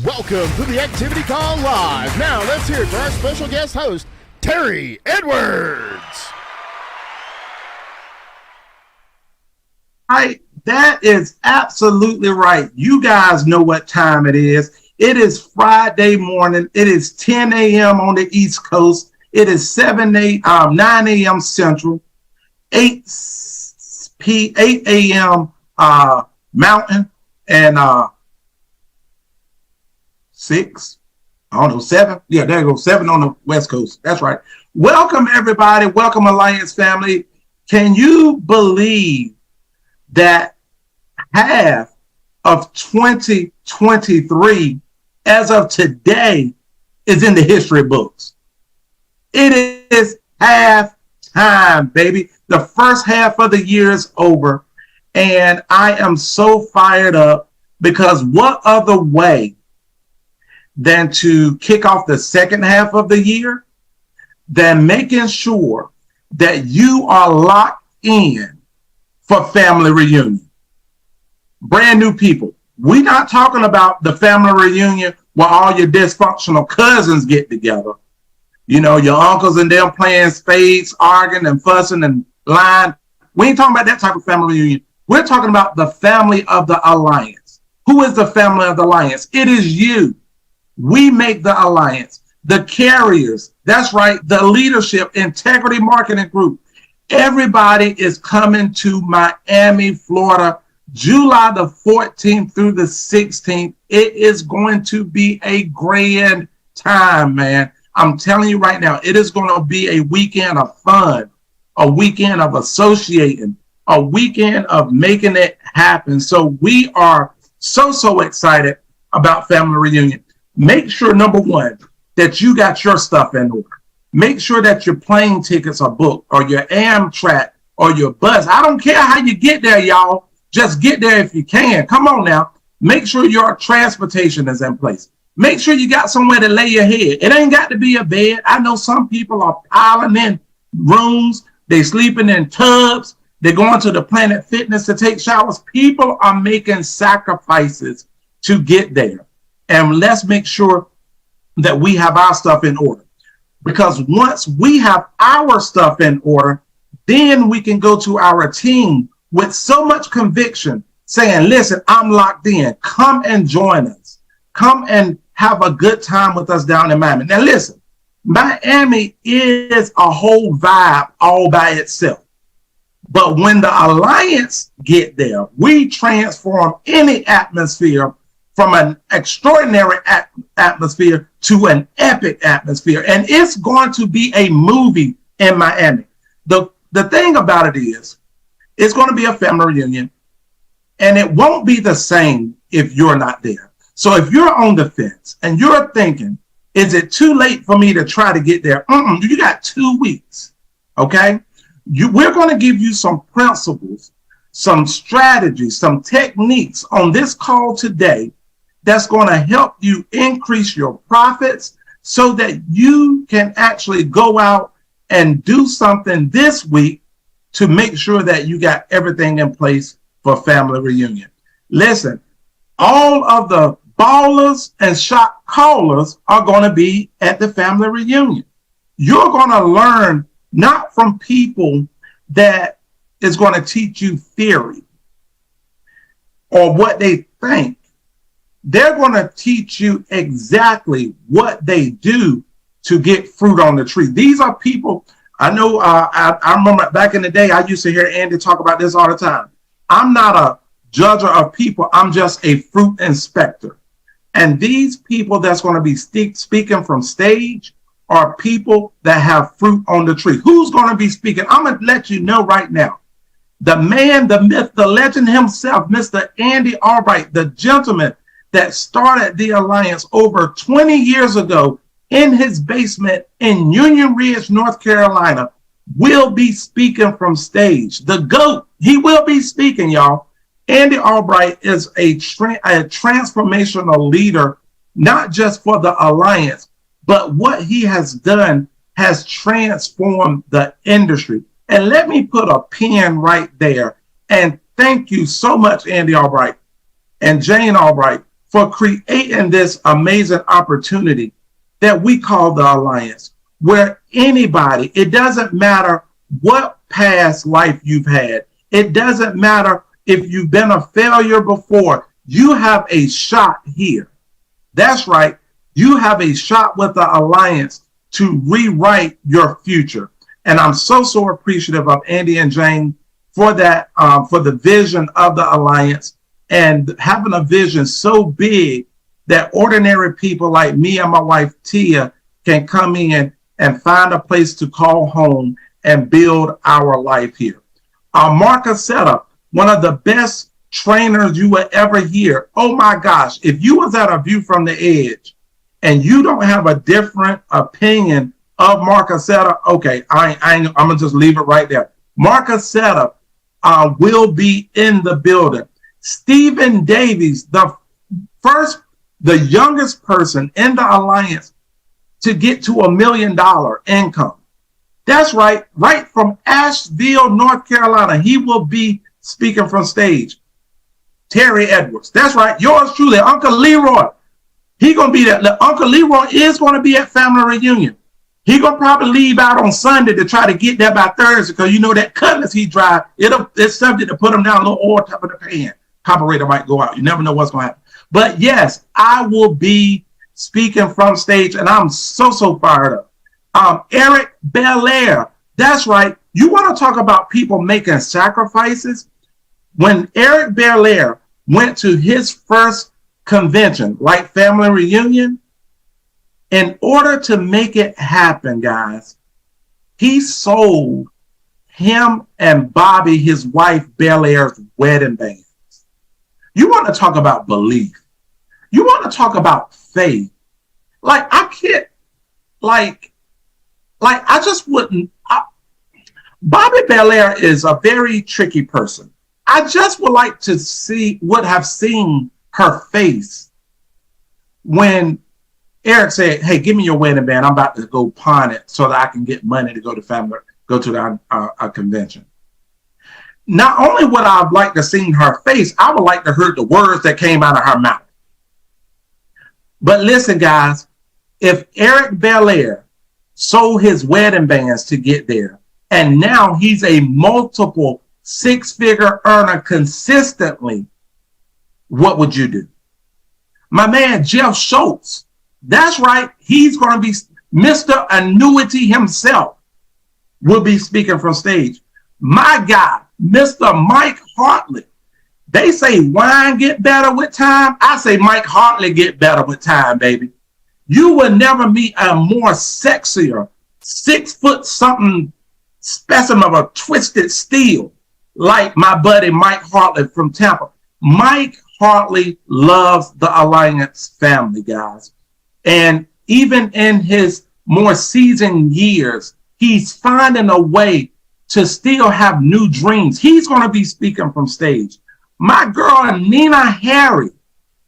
Welcome to the Activity Call Live. Now let's hear it for our special guest host, Terry Edwards. That is absolutely right. You guys know what time it is. It is Friday morning. It is 10 a.m. on the East Coast. It is 9 a.m. Central, 8 a.m. Mountain, and 7. Yeah, there you go. 7 on the West Coast. That's right. Welcome, everybody. Welcome, Alliance family. Can you believe that half of 2023 as of today is in the history books? It is half time, baby. The first half of the year is over, and I am so fired up because what other way than to kick off the second half of the year than making sure that you are locked in for family reunion. Brand new people. We're not talking about the family reunion where all your dysfunctional cousins get together. You know, your uncles and them playing spades, arguing and fussing and lying. We ain't talking about that type of family reunion. We're talking about the family of the Alliance. Who is the family of the Alliance? It is you. We make the Alliance. The carriers, that's right, the leadership, Integrity Marketing Group. Everybody is coming to Miami, Florida, July the 14th through the 16th. It is going to be a grand time, man. I'm telling you right now, it is going to be a weekend of fun, a weekend of associating, a weekend of making it happen. So we are so excited about family reunion. Make sure, number one, that you got your stuff in order. Make sure that your plane tickets are booked, or your Amtrak, or your bus. I don't care how you get there, y'all. Just get there if you can. Come on now. Make sure your transportation is in place. Make sure you got somewhere to lay your head. It ain't got to be a bed. I know some people are piling in rooms. They sleeping in tubs. They're going to the Planet Fitness to take showers. People are making sacrifices to get there. And let's make sure that we have our stuff in order. Because once we have our stuff in order, then we can go to our team with so much conviction saying, listen, I'm locked in. Come and join us. Come and have a good time with us down in Miami. Now, listen, Miami is a whole vibe all by itself. But when the Alliance get there, we transform any atmosphere from an extraordinary atmosphere to an epic atmosphere. And it's going to be a movie in Miami. The thing about it is, it's going to be a family reunion, and it won't be the same if you're not there. So if you're on the fence and you're thinking, is it too late for me to try to get there? You got 2 weeks, okay? We're going to give you some principles, some strategies, some techniques on this call today that's going to help you increase your profits so that you can actually go out and do something this week to make sure that you got everything in place for family reunion. Listen, all of the ballers and shot callers are going to be at the family reunion. You're going to learn not from people that is going to teach you theory or what they think. They're going to teach you exactly what they do to get fruit on the tree. These are people, I know, I remember back in the day, I used to hear Andy talk about this all the time. I'm not a judger of people. I'm just a fruit inspector. And these people that's going to be speaking from stage are people that have fruit on the tree. Who's going to be speaking? I'm going to let you know right now. The man, the myth, the legend himself, Mr. Andy Albright, the gentleman that started the Alliance over 20 years ago in his basement in Union Ridge, North Carolina, will be speaking from stage. The GOAT, he will be speaking, y'all. Andy Albright is a transformational leader, not just for the Alliance, but what he has done has transformed the industry. And let me put a pin right there. And thank you so much, Andy Albright and Jane Albright, for creating this amazing opportunity that we call the Alliance, where anybody, it doesn't matter what past life you've had, it doesn't matter if you've been a failure before, you have a shot here. That's right. You have a shot with the Alliance to rewrite your future. And I'm so appreciative of Andy and Jane for that, for the vision of the Alliance, and having a vision so big that ordinary people like me and my wife Tia can come in and find a place to call home and build our life here. Mark Accetta, one of the best trainers you will ever hear. Oh my gosh, if you was at a View from the Edge and you don't have a different opinion of Mark Accetta, okay, I'm gonna just leave it right there. Mark Accetta will be in the building. Stephen Davies, the youngest person in the Alliance to get to $1 million income. That's right, right from Asheville, North Carolina. He will be speaking from stage. Terry Edwards. That's right, yours truly, Uncle Leroy. He gonna be there. Uncle Leroy is gonna be at family reunion. He gonna probably leave out on Sunday to try to get there by Thursday, because you know that Cutlass he drive, it's subject to put him down a little oil top of the pan. Carburetor might go out. You never know what's gonna happen. But yes, I will be speaking from stage, and I'm so fired up. Eric Belair. That's right. You want to talk about people making sacrifices? When Eric Belair went to his first convention, like family reunion, in order to make it happen, guys, he sold him and Bobby, his wife Belair's wedding bands. You want to talk about belief. You want to talk about faith. Like, I can't, I just wouldn't. Bobby Belair is a very tricky person. I just would like to have seen her face when Eric said, "Hey, give me your wedding band. I'm about to go pawn it so that I can get money to go to the convention." Not only would I have liked to see her face, I would like to hear the words that came out of her mouth. But listen, guys, if Eric Belair sold his wedding bands to get there, and now he's a multiple six-figure earner consistently, what would you do? My man, Jeff Schultz, that's right, he's going to be Mr. Annuity himself, will be speaking from stage. My guy, Mr. Mike Hartley. They say wine get better with time. I say Mike Hartley get better with time, baby. You will never meet a more sexier 6 foot something specimen of a twisted steel like my buddy Mike Hartley from Tampa. Mike Hartley loves the Alliance family, guys. And even in his more seasoned years, he's finding a way to still have new dreams. He's going to be speaking from stage. My girl, Nina Harry.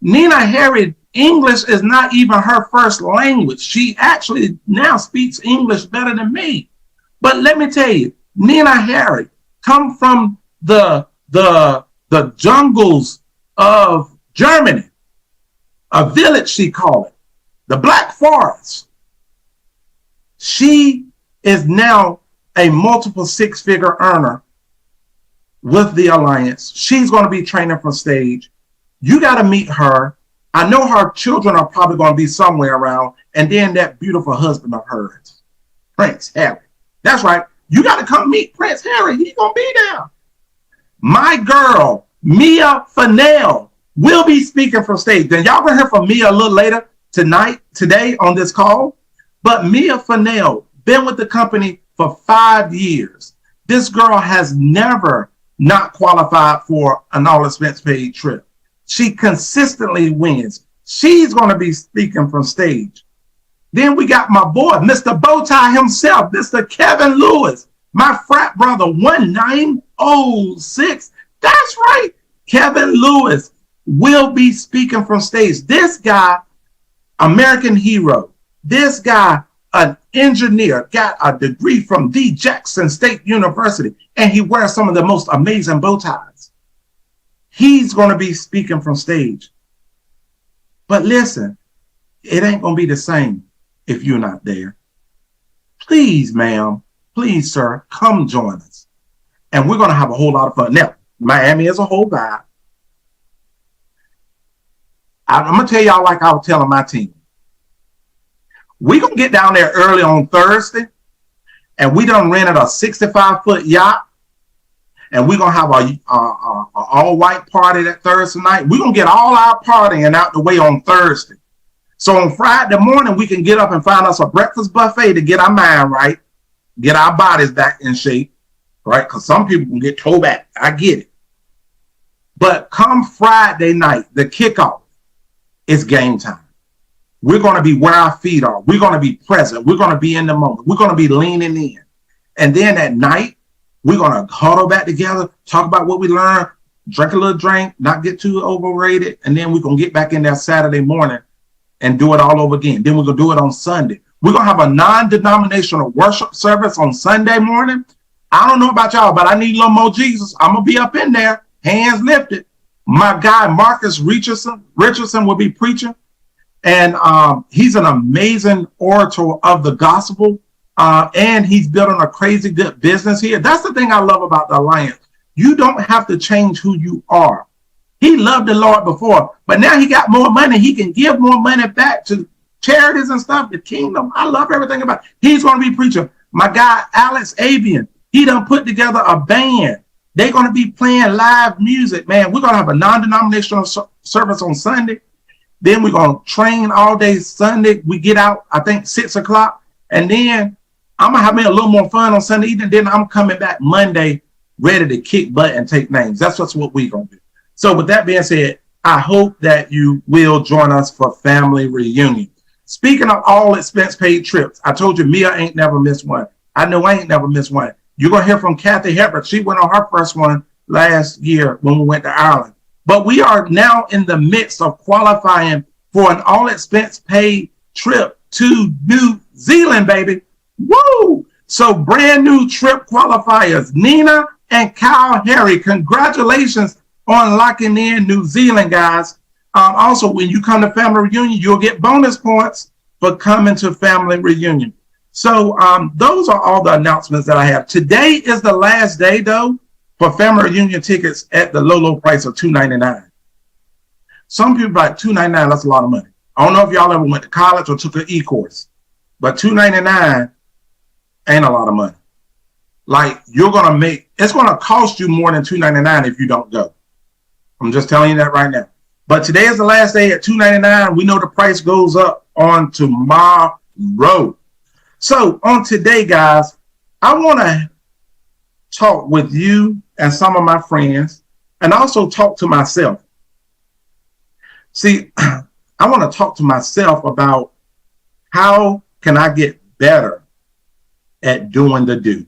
Nina Harry, English is not even her first language. She actually now speaks English better than me. But let me tell you, Nina Harry come from the jungles of Germany, a village she called it, the Black Forest. She is now a multiple six-figure earner with the Alliance. She's going to be training from stage. You got to meet her. I know her children are probably going to be somewhere around, and then that beautiful husband of hers, Prince Harry. That's right. You got to come meet Prince Harry. He's going to be there. My girl, Mia Fennell, will be speaking from stage. Then y'all going to hear from Mia a little later today on this call. But Mia Fennell, been with the company for 5 years. This girl has never not qualified for an all-expense paid trip. She consistently wins. She's going to be speaking from stage. Then we got my boy, Mr. Bowtie himself, Mr. Kevin Lewis, my frat brother, 1906. That's right. Kevin Lewis will be speaking from stage. This guy, American hero. This guy, an engineer, got a degree from D. Jackson State University, and he wears some of the most amazing bow ties. He's going to be speaking from stage. But listen, it ain't going to be the same if you're not there. Please, ma'am, please, sir, come join us. And we're going to have a whole lot of fun. Now, Miami is a whole vibe. I'm going to tell y'all like I was telling my team. We're going to get down there early on Thursday, and we done rented a 65-foot yacht, and we're going to have a all-white party that Thursday night. We're going to get all our partying out the way on Thursday. So on Friday morning, we can get up and find us a breakfast buffet to get our mind right, get our bodies back in shape, right? Because some people can get toe back. I get it. But come Friday night, the kickoff, it's game time. We're going to be where our feet are. We're going to be present. We're going to be in the moment. We're going to be leaning in. And then at night, we're going to huddle back together, talk about what we learned, drink a little drink, not get too overrated. And then we're going to get back in there Saturday morning and do it all over again. Then we're going to do it on Sunday. We're going to have a non-denominational worship service on Sunday morning. I don't know about y'all, but I need a little more Jesus. I'm going to be up in there, hands lifted. My guy, Marcus Richardson will be preaching. And he's an amazing orator of the gospel. And he's building a crazy good business here. That's the thing I love about the Alliance. You don't have to change who you are. He loved the Lord before, but now he got more money. He can give more money back to charities and stuff, the kingdom. I love everything about it. He's going to be preaching. My guy, Alex Avian, he done put together a band. They're going to be playing live music, man. We're going to have a non-denominational service on Sunday. Then we're going to train all day Sunday. We get out, I think, 6 o'clock. And then I'm going to have me a little more fun on Sunday evening. Then I'm coming back Monday ready to kick butt and take names. That's what we're going to do. So with that being said, I hope that you will join us for family reunion. Speaking of all expense paid trips, I told you Mia ain't never missed one. I know I ain't never missed one. You're going to hear from Kathy Hepburn. She went on her first one last year when we went to Ireland. But we are now in the midst of qualifying for an all expense paid trip to New Zealand, baby. Woo! So brand new trip qualifiers, Nina and Kyle Harry. Congratulations on locking in New Zealand, guys. Also, when you come to family reunion, you'll get bonus points for coming to family reunion. So those are all the announcements that I have. Today is the last day, though, for family reunion tickets at the low price of $2.99. Some people like $2.99, that's a lot of money. I don't know if y'all ever went to college or took an e-course, but $2.99 ain't a lot of money. Like, it's going to cost you more than $2.99 if you don't go. I'm just telling you that right now. But today is the last day at $2.99. We know the price goes up on tomorrow. So on today, guys, I want to talk with you and some of my friends and also talk to myself. See, I want to talk to myself about how can I get better at doing the do?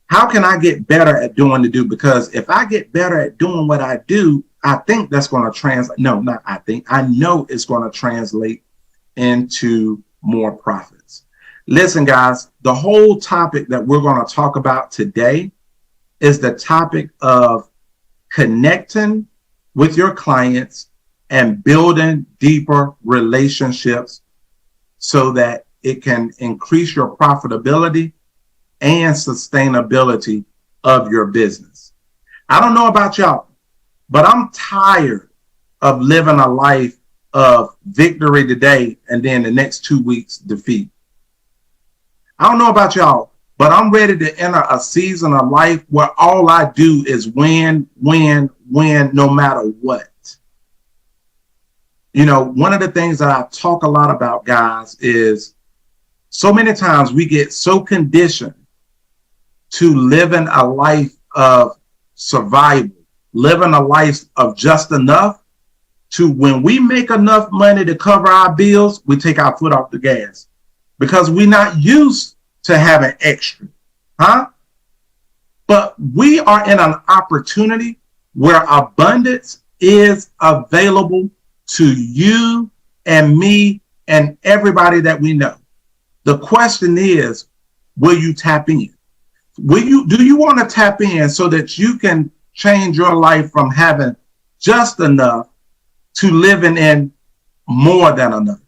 How can I get better at doing the do? Because if I get better at doing what I do, I think that's going to translate. No, not I think. I know it's going to translate into more profits. Listen, guys, the whole topic that we're going to talk about today is the topic of connecting with your clients and building deeper relationships so that it can increase your profitability and sustainability of your business. I don't know about y'all, but I'm tired of living a life of victory today and then the next 2 weeks defeat. I don't know about y'all, but I'm ready to enter a season of life where all I do is win, no matter what. You know, one of the things that I talk a lot about, guys, is so many times we get so conditioned to living a life of survival, living a life of just enough, to when we make enough money to cover our bills, we take our foot off the gas because we're not used to having extra, But we are in an opportunity where abundance is available to you and me and everybody that we know. The question is, will you tap in? Do you want to tap in so that you can change your life from having just enough to living in more than another.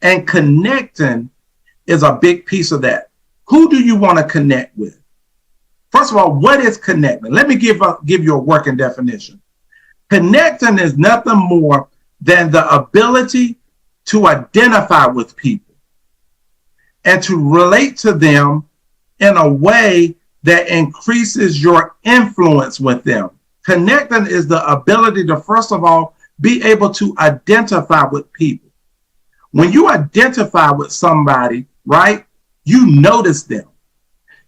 And connecting is a big piece of that. Who do you want to connect with? First of all, what is connecting? Let me give you a working definition. Connecting is nothing more than the ability to identify with people and to relate to them in a way that increases your influence with them. Connecting is the ability to, first of all, be able to identify with people. When you identify with somebody, right, you notice them.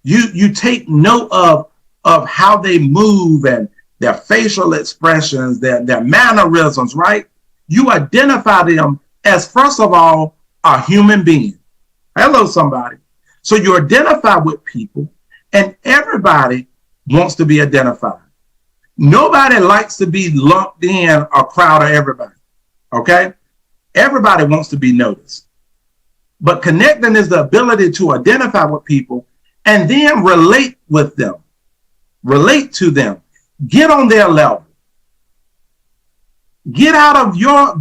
You take note of how they move and their facial expressions, their mannerisms, right? You identify them as, first of all, a human being. Hello, somebody. So you identify with people, and everybody wants to be identified. Nobody likes to be lumped in a crowd of everybody, okay? Everybody wants to be noticed. But connecting is the ability to identify with people and then relate with them, relate to them, get on their level. Get out of your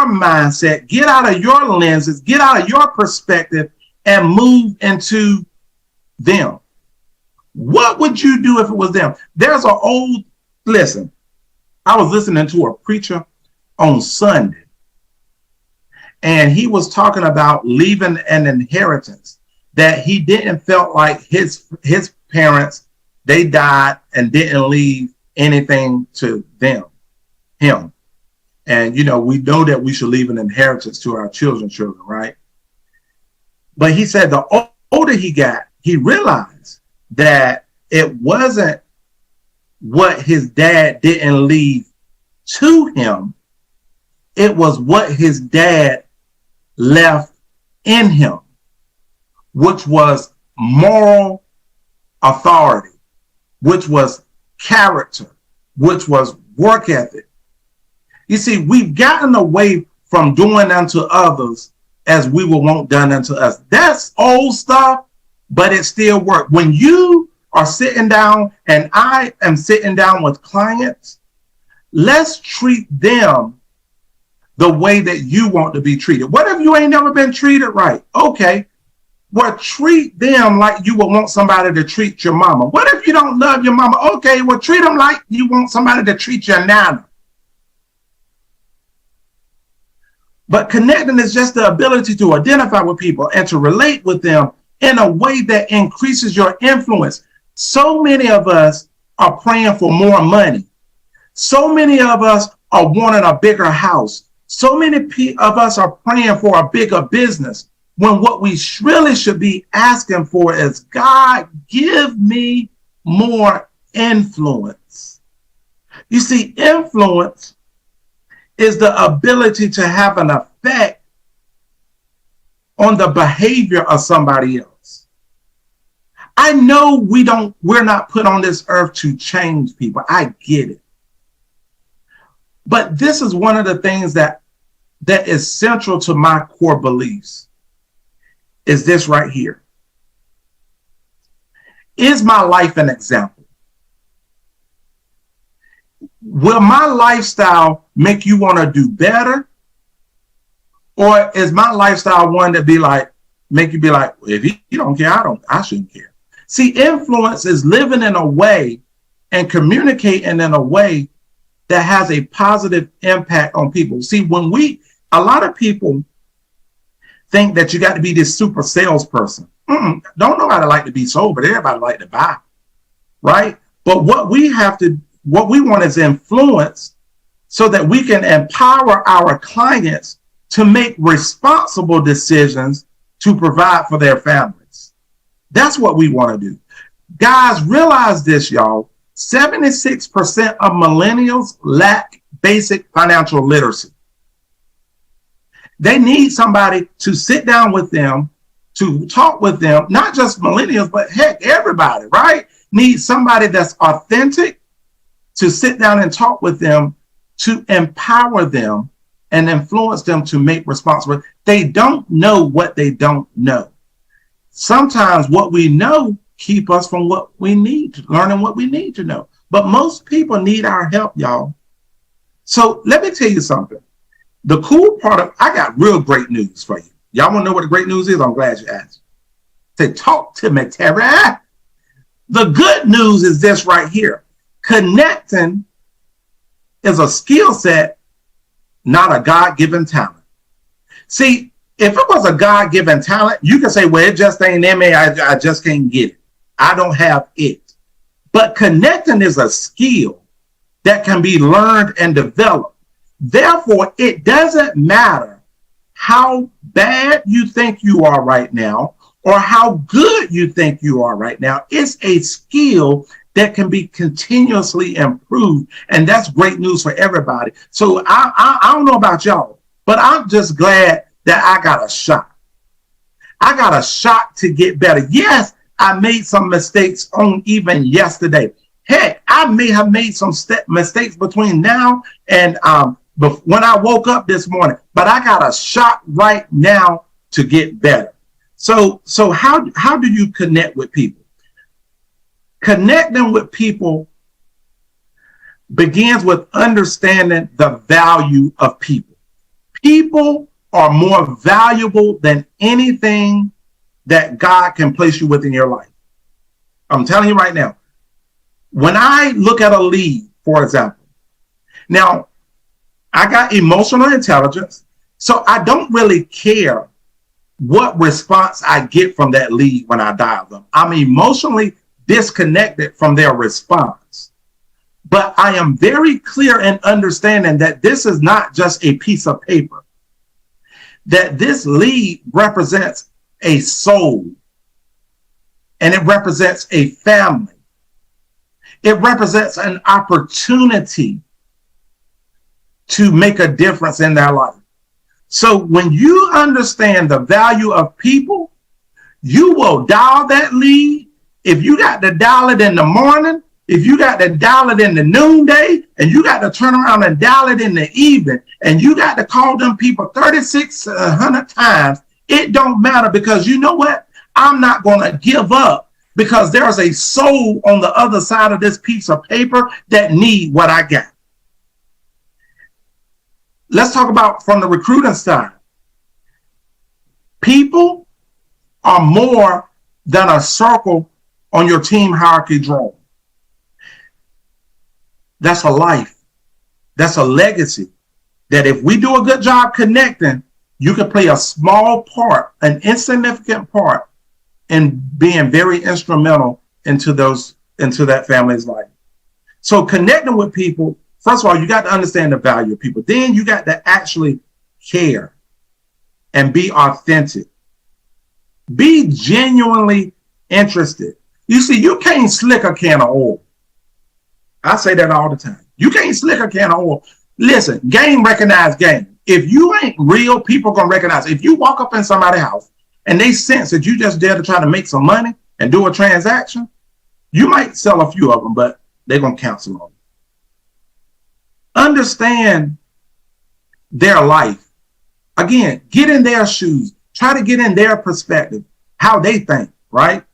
mindset, get out of your lenses, get out of your perspective and move into them. What would you do if it was them? There's listen, I was listening to a preacher on Sunday, and he was talking about leaving an inheritance that he didn't felt like his parents, they died and didn't leave anything to him. And, we know that we should leave an inheritance to our children, right? But he said the older he got, he realized that it wasn't what his dad didn't leave to him. It was what his dad left in him, which was moral authority, which was character, which was work ethic. You see, we've gotten away from doing unto others as we will want done unto us. That's old stuff, but it still works. When you are sitting down and I am sitting down with clients, let's treat them the way that you want to be treated. What if you ain't never been treated right? Okay. Well, treat them like you would want somebody to treat your mama. What if you don't love your mama? Okay, well, treat them like you want somebody to treat your nana. But connecting is just the ability to identify with people and to relate with them in a way that increases your influence. So many of us are praying for more money. So many of us are wanting a bigger house. So many of us are praying for a bigger business, when what we really should be asking for is, God, give me more influence. You see, influence is the ability to have an effect on the behavior of somebody else. I know we're not put on this earth to change people. I get it. But this is one of the things that is central to my core beliefs. Is this right here. Is my life an example? Will my lifestyle make you want to do better? Or is my lifestyle one that make you be like, if you don't care, I shouldn't care. See, influence is living in a way and communicating in a way that has a positive impact on people. See, a lot of people think that you got to be this super salesperson. Don't nobody like to be sold, but everybody like to buy, right? But what we want is influence so that we can empower our clients to make responsible decisions to provide for their families. That's what we want to do. Guys, realize this, y'all. 76% of millennials lack basic financial literacy. They need somebody to sit down with them, to talk with them, not just millennials, but heck, everybody, right? Needs somebody that's authentic to sit down and talk with them, to empower them and influence them to make responsible. They don't know what they don't know. Sometimes what we know keep us from what we need, learning what we need to know. But most people need our help, y'all. So let me tell you something. The cool part of, I got real great news for you. Y'all want to know what the great news is? I'm glad you asked. Say, talk to me, Terry. The good news is this right here. Connecting is a skill set, not a God-given talent. See, if it was a God-given talent, you can say, well, it just ain't in me. I just can't get it. I don't have it. But connecting is a skill that can be learned and developed. Therefore, it doesn't matter how bad you think you are right now or how good you think you are right now. It's a skill that can be continuously improved. And that's great news for everybody. So I don't know about y'all, but I'm just glad that I got a shot. I got a shot to get better. Yes, I made some mistakes on even yesterday. Heck, I may have made some mistakes between now and when I woke up this morning, but I got a shot right now to get better. So how do you connect with people? Connecting with people begins with understanding the value of people. People are more valuable than anything that God can place you with in your life. I'm telling you right now, when I look at a lead, for example, now I got emotional intelligence, so I don't really care what response I get from that lead when I dial them. I'm emotionally disconnected from their response. But I am very clear in understanding that this is not just a piece of paper, that this lead represents a soul, and it represents a family. It represents an opportunity to make a difference in their life. So when you understand the value of people, you will dial that lead. If you got to dial it in the morning, if you got to dial it in the noonday, and you got to turn around and dial it in the evening, and you got to call them people 3,600 times, it don't matter, because you know what? I'm not going to give up, because there's a soul on the other side of this piece of paper that need what I got. Let's talk about from the recruiting side. People are more than a circle on your team hierarchy drawing. That's a life. That's a legacy. That if we do a good job connecting, you can play a small part, an insignificant part, in being very instrumental into that family's life. So connecting with people, first of all, you got to understand the value of people. Then you got to actually care and be authentic. Be genuinely interested. You see, you can't slick a can of oil. I say that all the time. You can't slick a can of oil. Listen, game recognize game. If you ain't real, people gonna recognize. If you walk up in somebody's house and they sense that you just there to try to make some money and do a transaction, you might sell a few of them, but they're gonna cancel on you. Understand their life. Again, get in their shoes. Try to get in their perspective, how they think, right?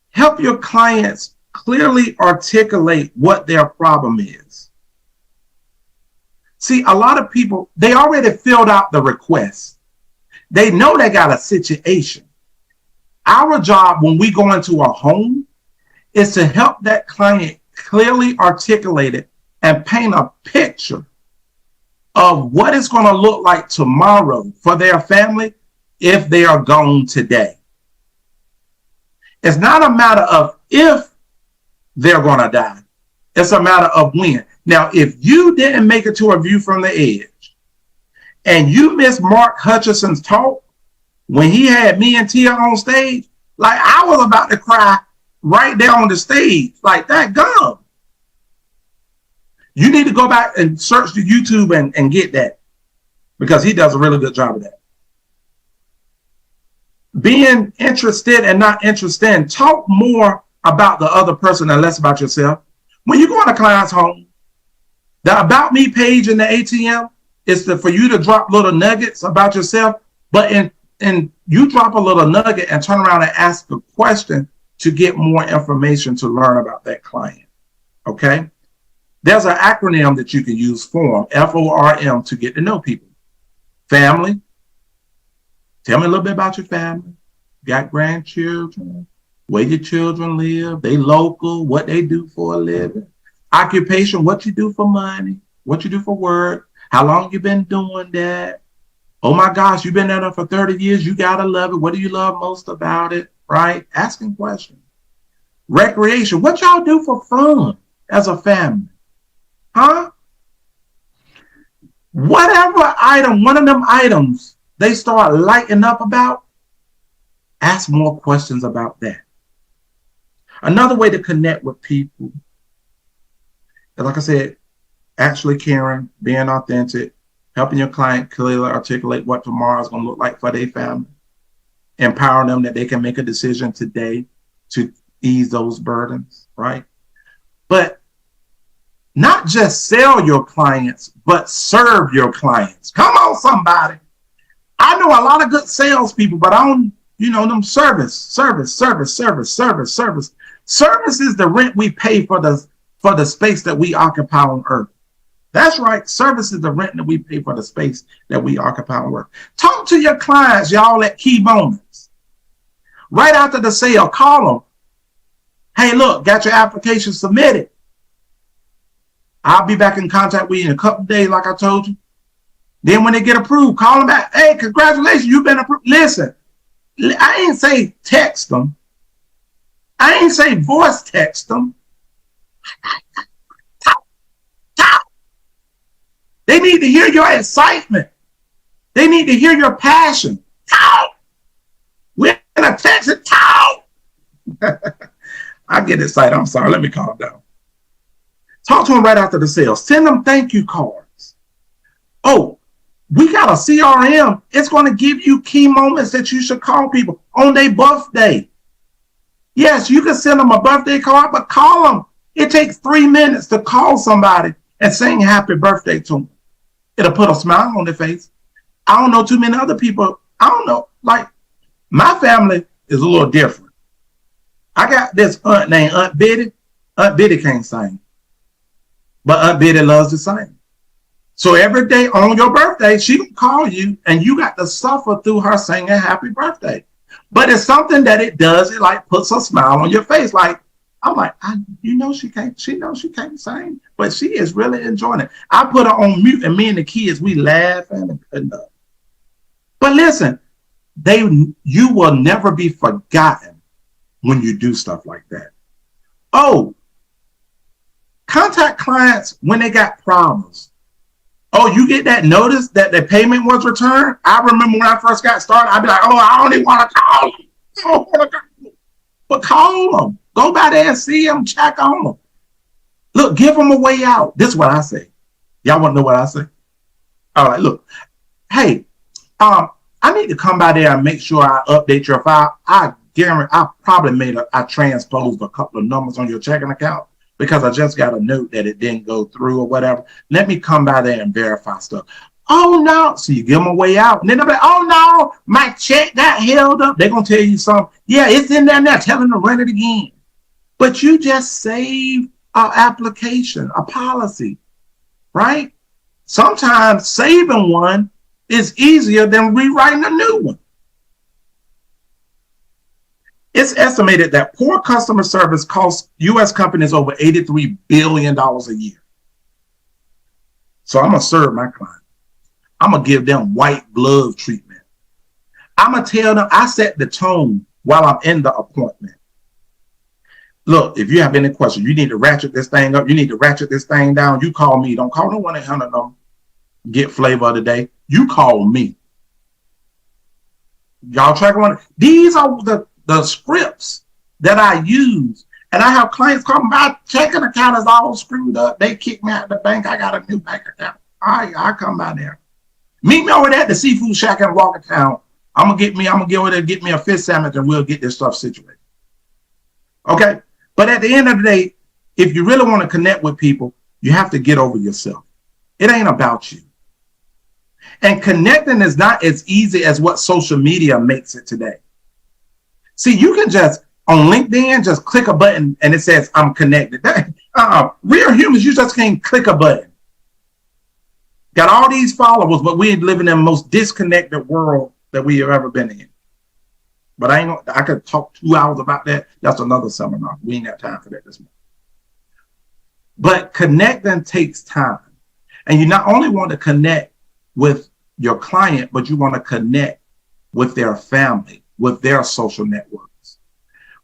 Help your clients clearly articulate what their problem is. See, a lot of people, they already filled out the request. They know they got a situation. Our job when we go into a home is to help that client clearly articulate it and paint a picture of what it's going to look like tomorrow for their family if they are gone today. It's not a matter of if they're going to die. It's a matter of when. Now, if you didn't make it to A View from the Edge and you missed Mark Hutchison's talk when he had me and Tia on stage, like I was about to cry right there on the stage, like that gum. You need to go back and search the YouTube and get that, because he does a really good job of that. Being interested and not interested, talk more about the other person and less about yourself. When you go in a client's home, the About Me page in the ATM is for you to drop little nuggets about yourself, but and you drop a little nugget and turn around and ask a question to get more information to learn about that client. Okay? There's an acronym that you can use, FORM, FORM, to get to know people. Family. Tell me a little bit about your family. Got grandchildren? Where your children live? They local? What they do for a living? Occupation, what you do for money? What you do for work? How long you been doing that? Oh my gosh, you've been there for 30 years. You gotta love it. What do you love most about it? Right? Asking questions. Recreation, what y'all do for fun as a family? Huh? Whatever item, one of them items they start lighting up about, ask more questions about that. Another way to connect with people, like I said, actually caring, being authentic, helping your client clearly articulate what tomorrow is going to look like for their family, empowering them that they can make a decision today to ease those burdens, right? But not just sell your clients, but serve your clients. Come on, somebody. I know a lot of good salespeople, but I don't, them service. Service is the rent we pay for the space that we occupy on earth. That's right. Service is the rent that we pay for the space that we occupy on earth. Talk to your clients, y'all, at key moments. Right after the sale, call them. Hey, look, got your application submitted. I'll be back in contact with you in a couple of days, like I told you. Then when they get approved, call them back. Hey, congratulations, you've been approved. Listen, I ain't say text them. I ain't say voice text them. Talk. They need to hear your excitement. They need to hear your passion. Talk. We're gonna text it. Talk. I get excited. I'm sorry. Let me calm down. Talk to them right after the sale. Send them thank you cards. Oh, we got a CRM. It's going to give you key moments that you should call people on their birthday. Yes, you can send them a birthday card, but call them. It takes 3 minutes to call somebody and sing happy birthday to them. It'll put a smile on their face. I don't know too many other people. I don't know. Like, my family is a little different. I got this aunt named Aunt Biddy. Aunt Biddy can't sing, but Aunt Biddy loves to sing. So every day on your birthday, she can call you and you got to suffer through her singing happy birthday. But it's something that it does. It like puts a smile on your face. Like, I'm like, she knows she can't sing, but she is really enjoying it. I put her on mute and me and the kids, we laughing and putting up. But listen, you will never be forgotten when you do stuff like that. Oh, contact clients when they got problems. Oh, you get that notice that the payment was returned? I remember when I first got started, I'd be like, oh, I don't even want to call them. I don't want to call them. But call them. Go by there and see them, check on them. Look, give them a way out. This is what I say. Y'all want to know what I say? All right, look. Hey, I need to come by there and make sure I update your file. I guarantee I transposed a couple of numbers on your checking account because I just got a note that it didn't go through or whatever. Let me come by there and verify stuff. Oh, no. So you give them a way out. And then they'll be like, oh, no, my check got held up. They're going to tell you something. Yeah, it's in there now. Tell them to run it again. But you just saved an application, a policy, right? Sometimes saving one is easier than rewriting a new one. It's estimated that poor customer service costs U.S. companies over $83 billion a year. So I'm going to serve my client. I'm going to give them white glove treatment. I'm going to tell them, I set the tone while I'm in the appointment. Look, if you have any questions, you need to ratchet this thing up. You need to ratchet this thing down. You call me. Don't call no 1-800 number. Get flavor of the day. You call me. Y'all track one. These are the scripts that I use. And I have clients call me, my checking account is all screwed up. They kicked me out of the bank. I got a new bank account. All right, I'll come by there. Meet me over there at the Seafood Shack in Walkertown. I'm gonna get over there, get me a fish sandwich, and we'll get this stuff situated. Okay? But at the end of the day, if you really want to connect with people, you have to get over yourself. It ain't about you. And connecting is not as easy as what social media makes it today. See, you can just, on LinkedIn, just click a button and it says, I'm connected. Real humans, you just can't click a button. Got all these followers, but we live in the most disconnected world that we have ever been in. But I could talk 2 hours about that. That's another seminar. We ain't got time for that this morning. But connecting takes time. And you not only want to connect with your client, but you want to connect with their family, with their social networks.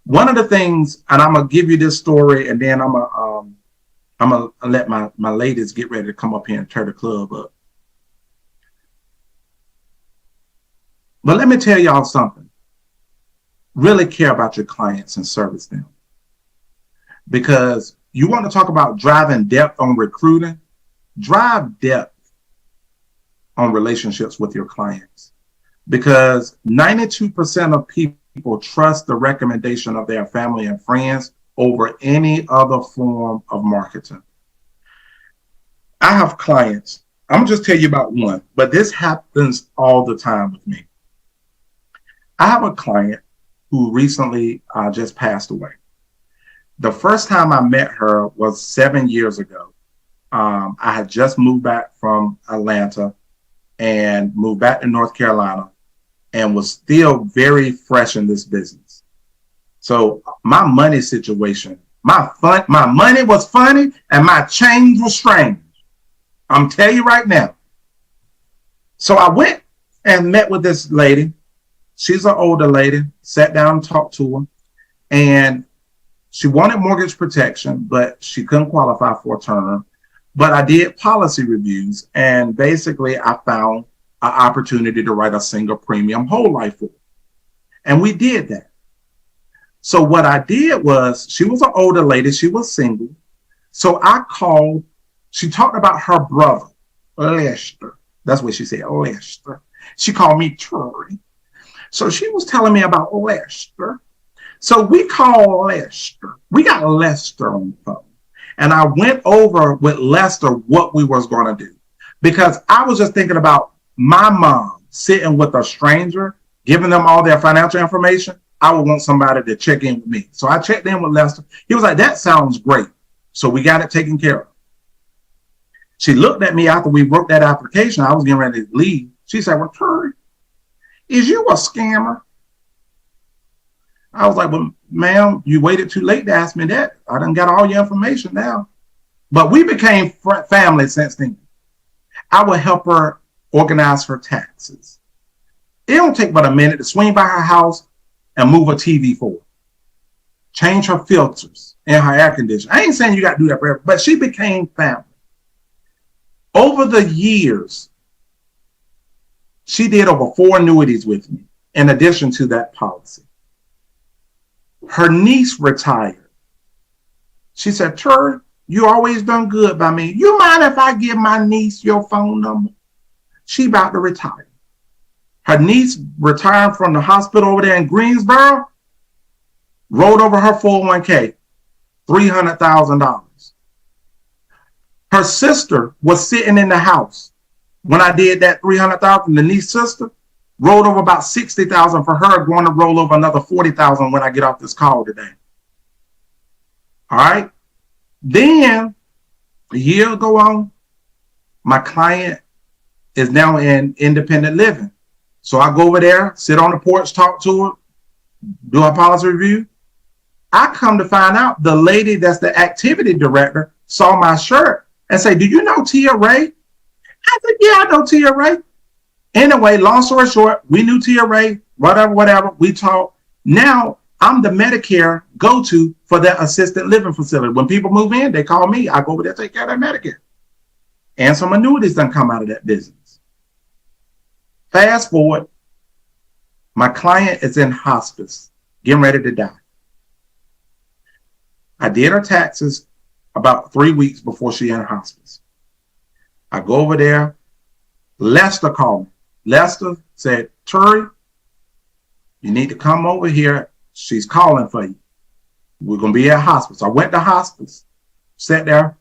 One of the things, and I'm going to give you this story, and then I'm going to let my ladies get ready to come up here and tear the club up. But let me tell y'all something. Really care about your clients and service them. Because you want to talk about driving depth on recruiting, drive depth on relationships with your clients. Because 92% of people trust the recommendation of their family and friends over any other form of marketing. I have clients. I'm just tell you about one, but this happens all the time with me. I have a client who recently just passed away. The first time I met her was 7 years ago. I had just moved back from Atlanta and moved back to North Carolina and was still very fresh in this business. So my money situation, my money was funny and my change was strange. I'm telling you right now. So I went and met with this lady. She's an older lady, sat down and talked to her, and she wanted mortgage protection, but she couldn't qualify for a term. But I did policy reviews, and basically I found an opportunity to write a single premium whole life for her. And we did that. So what I did was, she was an older lady, she was single. So I called, she talked about her brother, Lester. That's what she said, Lester. She called me Tori. So she was telling me about Lester. So we called Lester. We got Lester on the phone. And I went over with Lester what we was going to do. Because I was just thinking about my mom sitting with a stranger, giving them all their financial information. I would want somebody to check in with me. So I checked in with Lester. He was like, that sounds great. So we got it taken care of. She looked at me after we wrote that application. I was getting ready to leave. She said, well, Tori, is you a scammer? I was like, well, ma'am, you waited too late to ask me that. I done got all your information now. But we became family since then. I would help her organize her taxes. It don't take but a minute to swing by her house and move a TV for her. Change her filters in her air conditioner. I ain't saying you got to do that forever, but she became family. Over the years, she did over 4 annuities with me, in addition to that policy. Her niece retired. She said, Tori, you always done good by me. You mind if I give my niece your phone number? She about to retire. Her niece retired from the hospital over there in Greensboro, rolled over her 401k, $300,000. Her sister was sitting in the house when I did that $300,000. The niece sister rolled over about $60,000 for her, going to roll over another $40,000 when I get off this call today. All right. Then a year go on, my client is now in independent living. So I go over there, sit on the porch, talk to her, do a policy review. I come to find out the lady that's the activity director saw my shirt and say, do you know Tia Ray? I said, yeah, I know Tia Ray. Anyway, long story short, we knew Tia Ray, whatever, we talked. Now I'm the Medicare go-to for that assisted living facility. When people move in, they call me. I go over there, take care of their Medicare. And some annuities done come out of that business. Fast forward, my client is in hospice, getting ready to die. I did her taxes about 3 weeks before she in hospice. I go over there. Lester called me. Lester said, Tori, you need to come over here. She's calling for you. We're going to be at hospice. I went to hospice, sat there.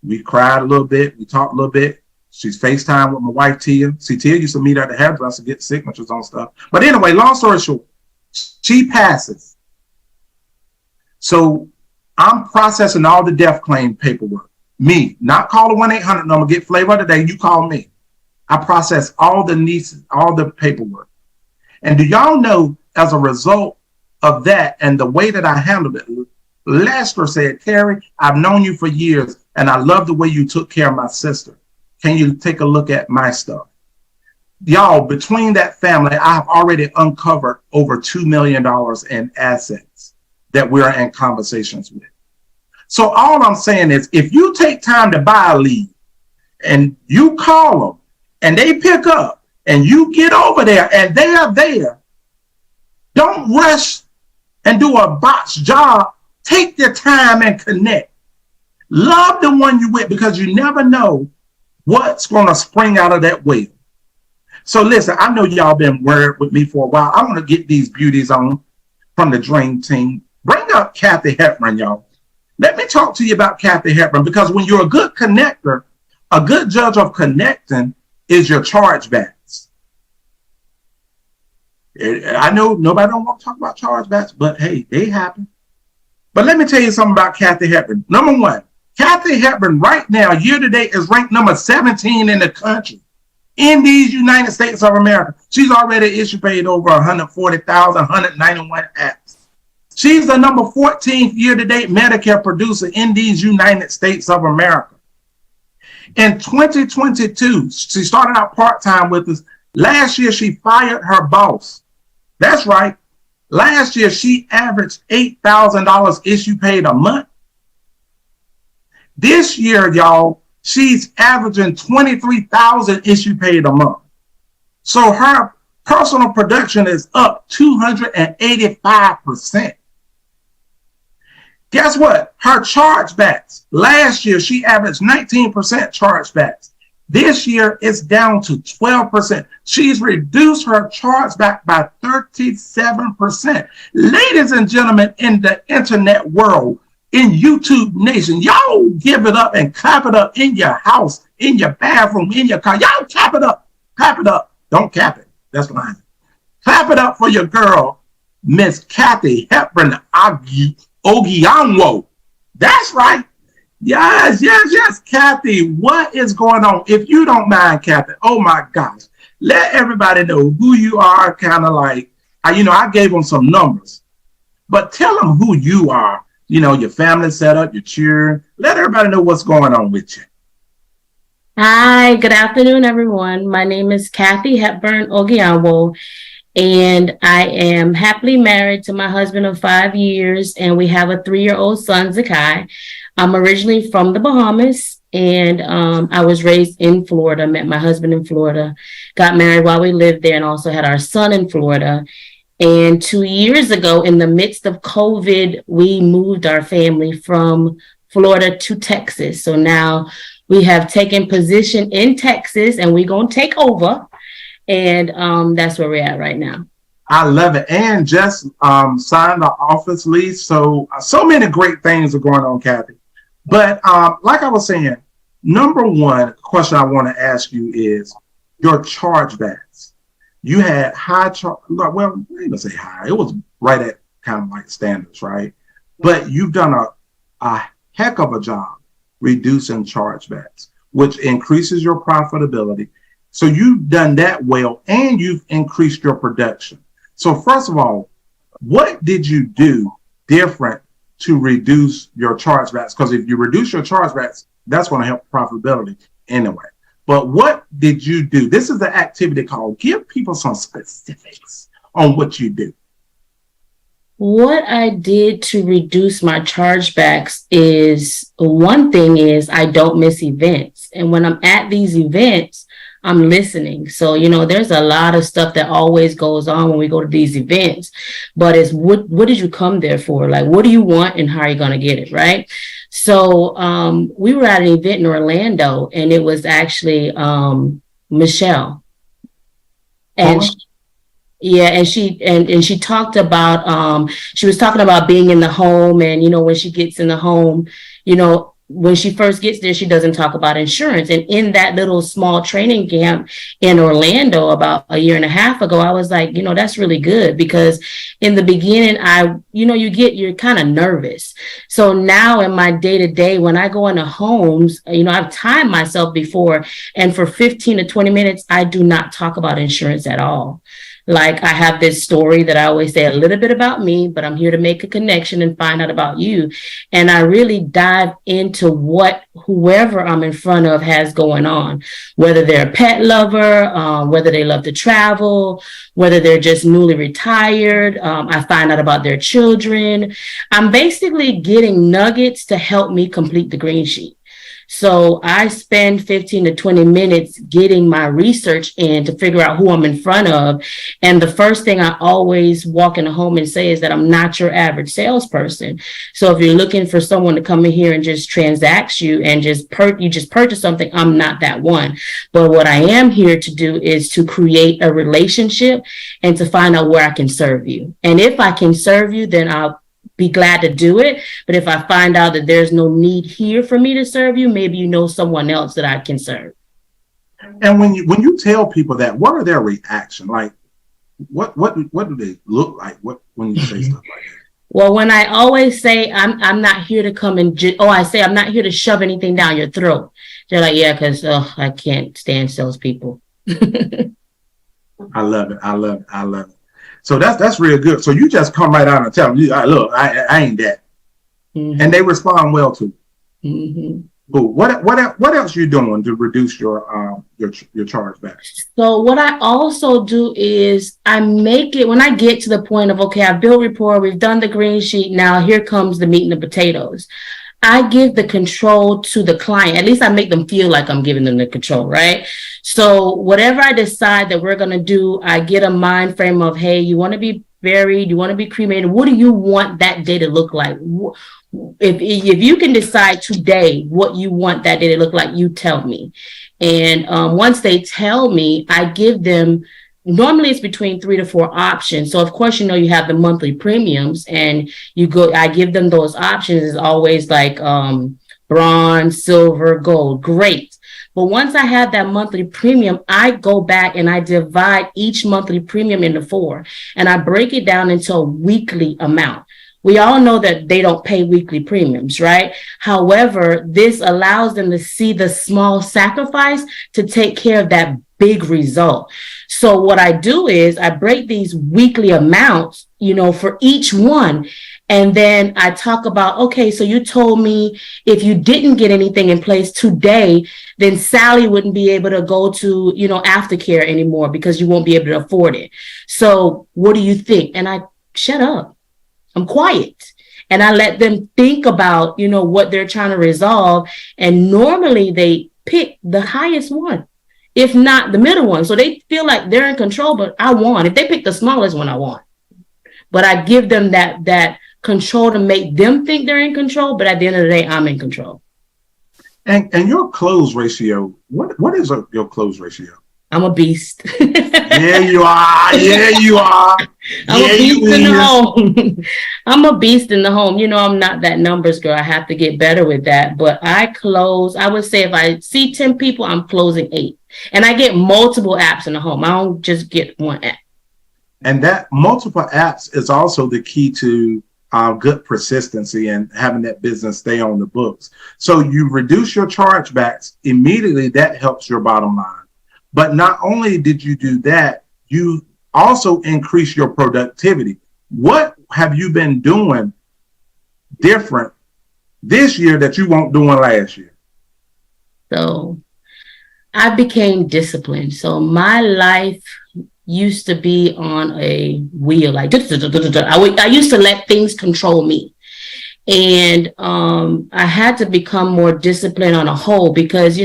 We cried a little bit. We talked a little bit. She's FaceTime with my wife, Tia. See, Tia used to meet at the hairdresser, get signatures on stuff. But anyway, long story short, she passes. So I'm processing all the death claim paperwork. Me, not call the 1-800 number, get Flavor today. You call me. I process all the paperwork. And do y'all know, as a result of that and the way that I handled it, Lester said, Terry, I've known you for years, and I love the way you took care of my sister. Can you take a look at my stuff? Y'all, between that family, I have already uncovered over $2 million in assets that we're in conversations with. So all I'm saying is, if you take time to buy a lead and you call them and they pick up and you get over there and they are there, don't rush and do a botched job. Take your time and connect. Love the one you with, because you never know what's going to spring out of that well. So listen, I know y'all been worried with me for a while. I want to get these beauties on from the Dream Team. Bring up Kathy Hepburn, y'all. Let me talk to you about Kathy Hepburn, because when you're a good connector, a good judge of connecting is your chargebacks. I know nobody don't want to talk about chargebacks, but hey, they happen. But let me tell you something about Kathy Hepburn. Number one, Kathy Hepburn right now, year to date, is ranked number 17 in the country. In these United States of America, she's already issue paid over 140,000, 191 apps. She's the number 14th year-to-date Medicare producer in these United States of America. In 2022, she started out part-time with us. Last year, she fired her boss. That's right. Last year, she averaged $8,000 issue paid a month. This year, y'all, she's averaging 23,000 issue paid a month. So her personal production is up 285%. Guess what? Her chargebacks. Last year, she averaged 19% chargebacks. This year, it's down to 12%. She's reduced her chargeback by 37%. Ladies and gentlemen, in the internet world, in YouTube Nation, y'all give it up and clap it up in your house, in your bathroom, in your car. Y'all clap it up. Clap it up. Don't cap it. That's lying. Clap it up for your girl, Miss Kathy Hepburn Ogianwo. That's right. Yes, Kathy. What is going on? If you don't mind, Kathy, oh my gosh, let everybody know who you are. Kind of like, I gave them some numbers, but tell them who you are. Your family setup, your children. Let everybody know what's going on with you. Hi, good afternoon, everyone. My name is Kathy Hepburn Ogianwo, and I am happily married to my husband of 5 years, and we have a 3-year-old son, Zakai. I'm originally from the Bahamas, and I was raised in Florida, met my husband in Florida, got married while we lived there, and also had our son in Florida. And 2 years ago, in the midst of COVID, we moved our family from Florida to Texas. So now we have taken position in Texas, and we're going to take over. And that's where we're at right now. I love it. And just signed the office lease. So many great things are going on, Kathy. But like I was saying, number one question I want to ask you is your chargebacks. You had high well, I ain't gonna say high. It was right at kind of like standards, right? But you've done a heck of a job reducing chargebacks, which increases your profitability. So you've done that well, and you've increased your production. So first of all, what did you do different to reduce your chargebacks? Because if you reduce your chargebacks, that's going to help profitability anyway. But what did you do? This is the activity called give people some specifics on what you do. What I did to reduce my chargebacks is, one thing is I don't miss events. And when I'm at these events, I'm listening. So, there's a lot of stuff that always goes on when we go to these events, but it's what did you come there for? Like, what do you want and how are you going to get it? Right. So we were at an event in Orlando, and it was actually Michelle. And and she talked about she was talking about being in the home, and when she gets in the home, when she first gets there, she doesn't talk about insurance. And in that little small training camp in Orlando about a year and a half ago, I was like, that's really good, because in the beginning, you're kind of nervous. So now in my day to day, when I go into homes, I've timed myself before, and for 15 to 20 minutes, I do not talk about insurance at all. Like, I have this story that I always say a little bit about me, but I'm here to make a connection and find out about you. And I really dive into what whoever I'm in front of has going on, whether they're a pet lover, whether they love to travel, whether they're just newly retired. I find out about their children. I'm basically getting nuggets to help me complete the green sheet. So I spend 15 to 20 minutes getting my research in to figure out who I'm in front of. And the first thing I always walk in a home and say is that I'm not your average salesperson. So if you're looking for someone to come in here and just transact you and just purchase something, I'm not that one. But what I am here to do is to create a relationship and to find out where I can serve you. And if I can serve you, then I'll be glad to do it. But if I find out that there's no need here for me to serve you, maybe you know someone else that I can serve. And when you tell people that, what are their reaction? Like, what do they look like? When you say stuff like that? Well, when I always say I'm not here to come and I say I'm not here to shove anything down your throat. They're like, yeah, because I can't stand salespeople. I love it. So that's real good. So you just come right out and tell them, look, I ain't that. Mm-hmm. And they respond well to it. Mm-hmm. But what else you doing to reduce your chargeback? So what I also do is I make it, when I get to the point of, okay, I've built rapport, we've done the green sheet, now here comes the meat and the potatoes. I give the control to the client. At least I make them feel like I'm giving them the control, right? So whatever I decide that we're going to do, I get a mind frame of, hey, you want to be buried, you want to be cremated. What do you want that day to look like? If you can decide today what you want that day to look like, you tell me. And once they tell me, I give them, normally it's between 3 to 4 options. So of course, you have the monthly premiums, and I give them those options. It's always like bronze, silver, gold. Great. But once I have that monthly premium, I go back and I divide each monthly premium into 4, and I break it down into a weekly amount. We all know that they don't pay weekly premiums, right? However, this allows them to see the small sacrifice to take care of that big result. So what I do is I break these weekly amounts, for each one. And then I talk about, okay, so you told me if you didn't get anything in place today, then Sally wouldn't be able to go to, aftercare anymore because you won't be able to afford it. So what do you think? And I shut up. I'm quiet. And I let them think about, what they're trying to resolve. And normally they pick the highest one, if not the middle one. So they feel like they're in control, but I won. If they pick the smallest one, I won. But I give them that control to make them think they're in control. But at the end of the day, I'm in control. And your close ratio, what is your close ratio? I'm a beast. Yeah, you are. I'm a beast in the home. I'm a beast in the home. I'm not that numbers girl. I have to get better with that. But I would say if I see 10 people, I'm closing 8. And I get multiple apps in the home. I don't just get one app. And that multiple apps is also the key to good persistency and having that business stay on the books. So you reduce your chargebacks immediately. That helps your bottom line. But not only did you do that, you also increase your productivity. What have you been doing different this year that you weren't doing last year? So I became disciplined. So my life used to be on a wheel, like I used to let things control me. And I had to become more disciplined on a whole because,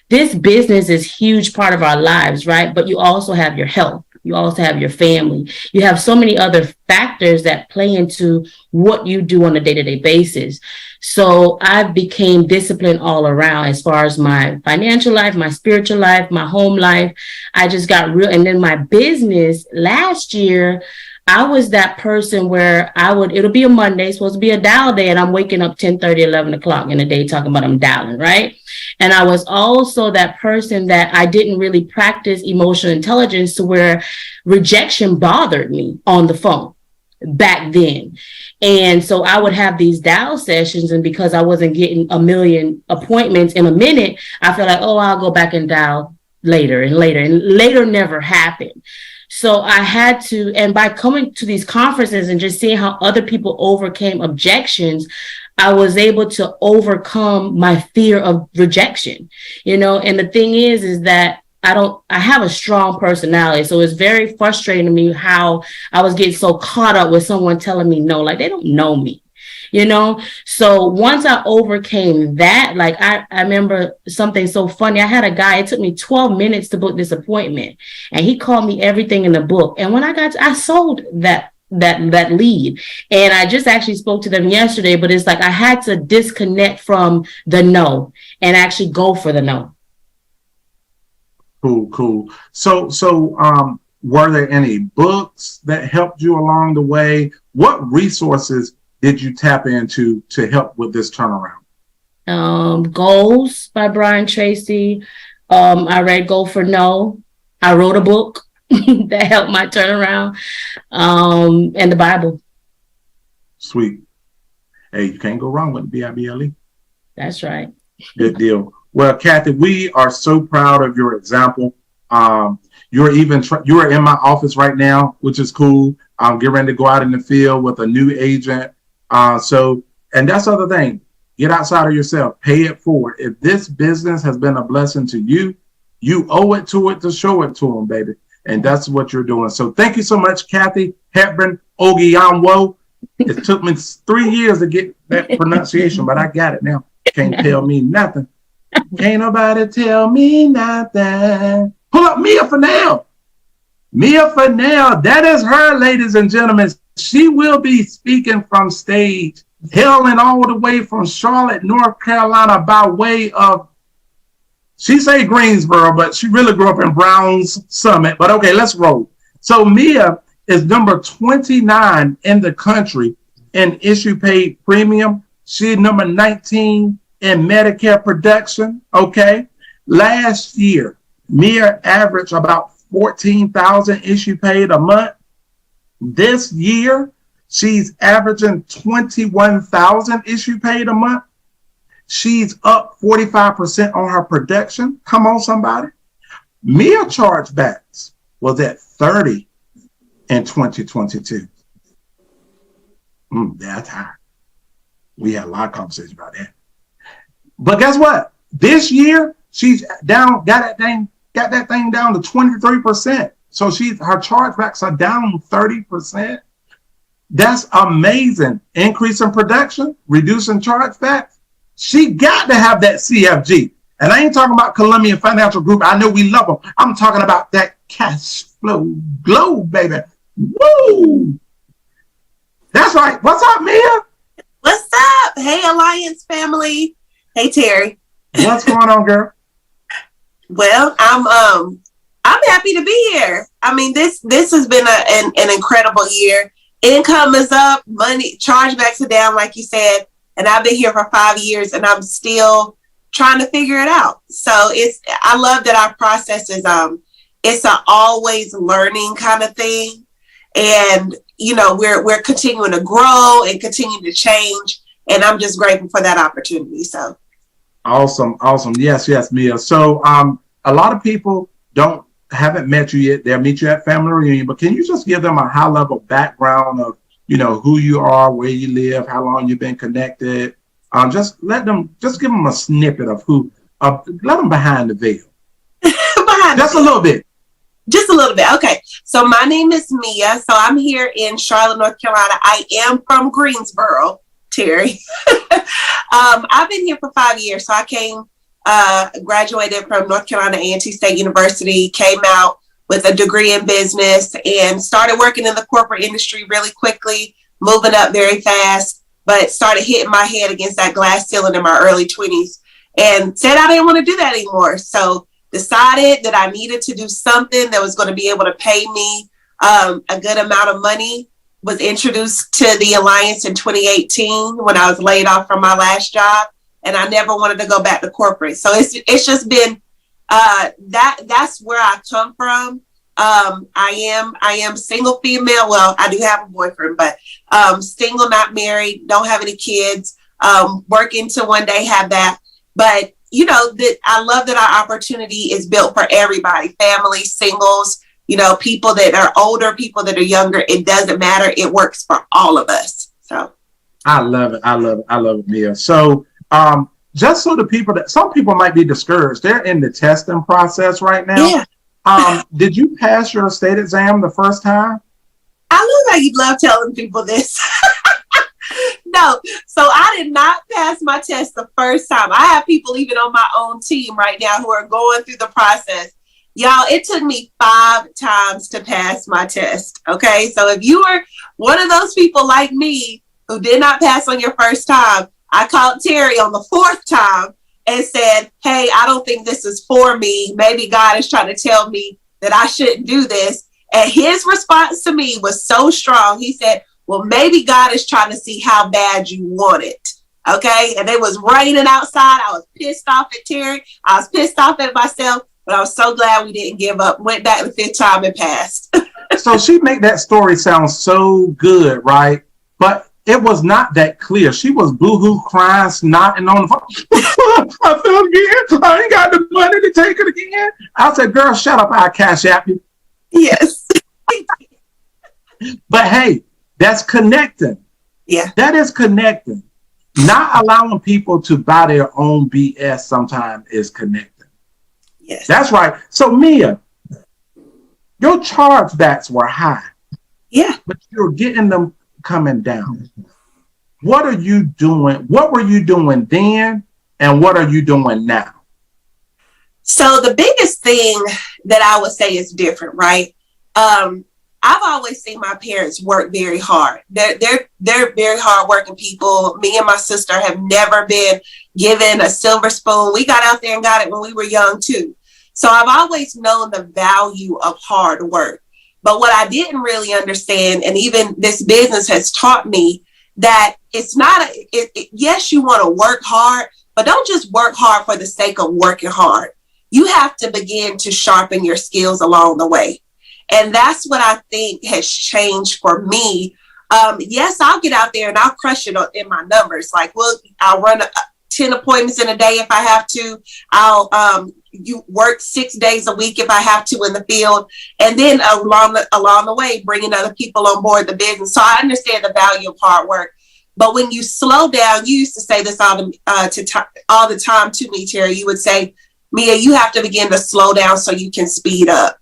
this business is a huge part of our lives, right? But you also have your health. You also have your family. You have so many other factors that play into what you do on a day-to-day basis. So I became disciplined all around as far as my financial life, my spiritual life, my home life. I just got real. And then my business last year, I was that person where it'll be a Monday, supposed to be a dial day, and I'm waking up 10:30, 11 o'clock in the day talking about I'm dialing, right? And I was also that person that I didn't really practice emotional intelligence to where rejection bothered me on the phone back then. And so I would have these dial sessions, and because I wasn't getting a million appointments in a minute, I feel like, oh, I'll go back and dial later, and later never happened. So I had to, and by coming to these conferences and just seeing how other people overcame objections, I was able to overcome my fear of rejection, and the thing is that I have a strong personality. So it's very frustrating to me how I was getting so caught up with someone telling me no, like they don't know me. So once I overcame that, like I remember something so funny. I had a guy, it took me 12 minutes to book this appointment, and he called me everything in the book. And when I sold that lead, and I just actually spoke to them yesterday, but it's like I had to disconnect from the no and actually go for the no. Cool. So were there any books that helped you along the way? What resources did you tap into to help with this turnaround? Goals by Brian Tracy. I read Go for No. I wrote a book that helped my turnaround, and the Bible. Sweet. Hey, you can't go wrong with the Bible. That's right. Good deal. Well, Kathy, we are so proud of your example. You are in my office right now, which is cool. I'm getting ready to go out in the field with a new agent. And that's the other thing. Get outside of yourself. Pay it forward. If this business has been a blessing to you, you owe it to show it to them, baby. And that's what you're doing. So thank you so much, Kathy Hepburn Ogianwo. It took me 3 years to get that pronunciation, but I got it now. Can't tell me nothing. Can't nobody tell me nothing. Pull up Mia Fennell. Mia Fennell, that is her, ladies and gentlemen. She will be speaking from stage, hailing all the way from Charlotte, North Carolina, by way of, she say Greensboro, but she really grew up in Browns Summit. But okay, let's roll. So Mia is number 29 in the country in issue paid premium. She's number 19 in Medicare production. Okay. Last year, Mia averaged about 14,000 issue paid a month. This year, she's averaging 21,000 issue paid a month. She's up 45% on her production. Come on, somebody. Mia chargebacks was at 30 in 2022. That's high. We had a lot of conversations about that. But guess what? This year, she's got that thing down to 23%. So her chargebacks are down 30%. That's amazing. Increase in production, reducing chargebacks. She got to have that CFG. And I ain't talking about Columbia Financial Group. I know we love them. I'm talking about that cash flow globe, baby. Woo! That's right. What's up, Mia? What's up? Hey, Alliance family. Hey, Terry. What's going on, girl? Well, I'm happy to be here. I mean, this has been an incredible year. Income is up, money chargebacks are down, like you said, and I've been here for 5 years, and I'm still trying to figure it out. So I love that our process is it's an always learning kind of thing, and we're continuing to grow and continue to change, and I'm just grateful for that opportunity. So awesome. Yes, Mia. So a lot of people haven't met you yet. They'll meet you at family reunion, but can you just give them a high level background of who you are, where you live, how long you've been connected? Just give them a snippet of let them behind the veil. Just a little bit. Okay. So my name is Mia. So I'm here in Charlotte, North Carolina. I am from Greensboro, Terry. I've been here for 5 years. So I graduated from North Carolina A&T State University, came out with a degree in business and started working in the corporate industry really quickly, moving up very fast, but started hitting my head against that glass ceiling in my early 20s and said I didn't want to do that anymore. So decided that I needed to do something that was going to be able to pay me A good amount of money. Was introduced to the Alliance in 2018 when I was laid off from my last job, and I never wanted to go back to corporate. So it's just been that's where I come from. I am single female. Well, I do have a boyfriend, but single, not married, don't have any kids. Working to one day have that. But that I love that our opportunity is built for everybody, families, singles. People that are older, people that are younger, it doesn't matter. It works for all of us. So I love it, Mia. So just so some people might be discouraged. They're in the testing process right now. Yeah. Did you pass your state exam the first time? I love how you love telling people this. No, so I did not pass my test the first time. I have people even on my own team right now who are going through the process. Y'all, it took me 5 times to pass my test. Okay. So if you were one of those people like me who did not pass on your first time, I called Terry on the 4th time and said, hey, I don't think this is for me. Maybe God is trying to tell me that I shouldn't do this. And his response to me was so strong. He said, well, maybe God is trying to see how bad you want it. Okay. And it was raining outside. I was pissed off at Terry. I was pissed off at myself. But I was so glad we didn't give up. Went back the 5th time and passed. So she made that story sound so good, right? But it was not that clear. She was boo-hoo crying, snotting on the phone. I fell again. I ain't got the money to take it again. I said, girl, shut up. I'll cash app you. Yes. But hey, that's connecting. Yeah. That is connecting. Not allowing people to buy their own BS sometimes is connecting. Yes. That's right. So Mia, your chargebacks were high. Yeah. But you're getting them coming down. What are you doing? What were you doing then? And what are you doing now? So the biggest thing that I would say is different, right? I've always seen my parents work very hard. They're very hardworking people. Me and my sister have never been given a silver spoon. We got out there and got it when we were young too. So I've always known the value of hard work. But what I didn't really understand, and even this business has taught me, that it's not, yes, you want to work hard, but don't just work hard for the sake of working hard. You have to begin to sharpen your skills along the way. And that's what I think has changed for me. Yes, I'll get out there and I'll crush it in my numbers. Like, well, I'll run 10 appointments in a day if I have to. I'll you work 6 days a week if I have to in the field. And then along the way, bringing other people on board the business. So I understand the value of hard work. But when you slow down, you used to say this all the time to me, Terry. You would say, Mia, you have to begin to slow down so you can speed up.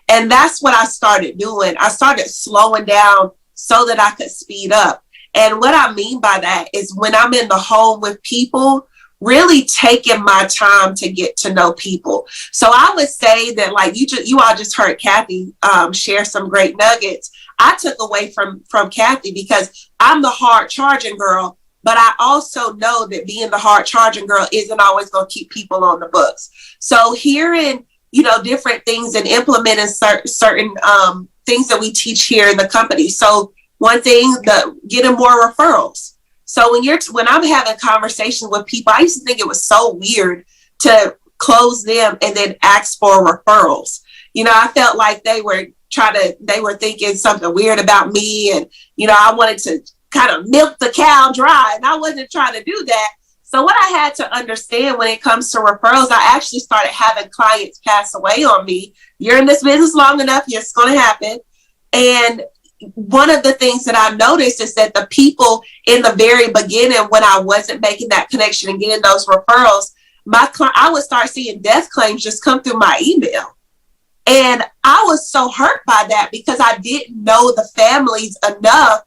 And that's what I started doing. I started slowing down so that I could speed up. And what I mean by that is when I'm in the home with people, really taking my time to get to know people. So I would say that, like you all just heard Kathy share some great nuggets. I took away from Kathy because I'm the hard charging girl, but I also know that being the hard charging girl isn't always going to keep people on the books. So hearing different things and implementing certain things that we teach here in the company. So one thing, getting more referrals. So when I'm having conversations with people, I used to think it was so weird to close them and then ask for referrals. I felt like they were thinking something weird about me, and I wanted to kind of milk the cow dry, and I wasn't trying to do that. So what I had to understand when it comes to referrals, I actually started having clients pass away on me. You're in this business long enough, it's going to happen. And one of the things that I noticed is that the people in the very beginning, when I wasn't making that connection and getting those referrals, I would start seeing death claims just come through my email. And I was so hurt by that because I didn't know the families enough